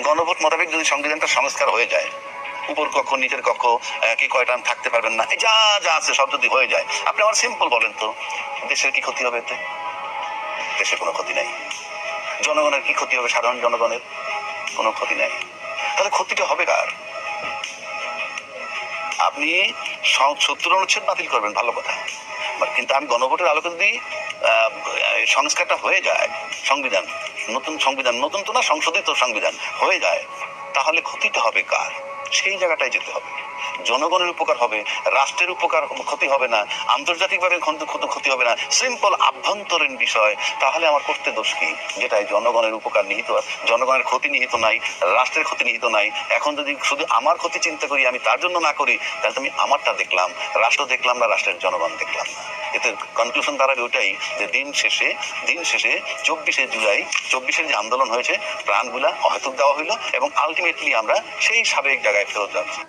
গণভোট মোতাবেক যদি সংবিধানটা সংস্কার হয়ে যায়, উপর কক্ষ নিচের কক্ষ কে কয়টা থাকতে পারবেন না, যা যা আছে সব যদি হয়ে যায়, আপনি আমার সিম্পল বলেন তো দেশের কি ক্ষতি হবে? এতে দেশের কোনো ক্ষতি নাই। জনগণের কি ক্ষতি হবে? সাধারণ জনগণের কোনো ক্ষতি নাই। তাহলে ক্ষতিটা হবে কার? আপনি ৭০ অনুচ্ছেদ বাতিল করবেন, ভালো কথা, কিন্তু আমি গণভোটের আলোকে যদি সংস্কারটা হয়ে যায়, সংবিধান নতুন তো না, সংশোধিত সংবিধান হয়ে যায়, তাহলে ক্ষতিটা হবে কার? সেই জায়গাটায় যেতে হবে। জনগণের উপকার হবে, রাষ্ট্রের উপকার ক্ষতি হবে না, আন্তর্জাতিকভাবে ক্ষতি হবে না, সিম্পল আভ্যন্তরীণ বিষয়। তাহলে আমার করতে দোষ কি? যেটাই জনগণের উপকার নিহিত, জনগণের ক্ষতি নিহিত নাই, রাষ্ট্রের ক্ষতি নিহিত নাই। এখন যদি শুধু আমার ক্ষতি চিন্তা করি, আমি তার জন্য না করি, তাহলে তুমি আমারটা দেখলাম, রাষ্ট্র দেখলাম না, রাষ্ট্রের জনগণ দেখলাম না। এতে কনক্লুশন দাঁড়াবে ওটাই যে দিন শেষে ২৪শে জুলাই ২৪-এর যে আন্দোলন হয়েছে, প্রাণগুলা অহেতুক দেওয়া হইলো এবং আলটিমেটলি আমরা সেই সাবেক জায়গায় ফেরত যাচ্ছি।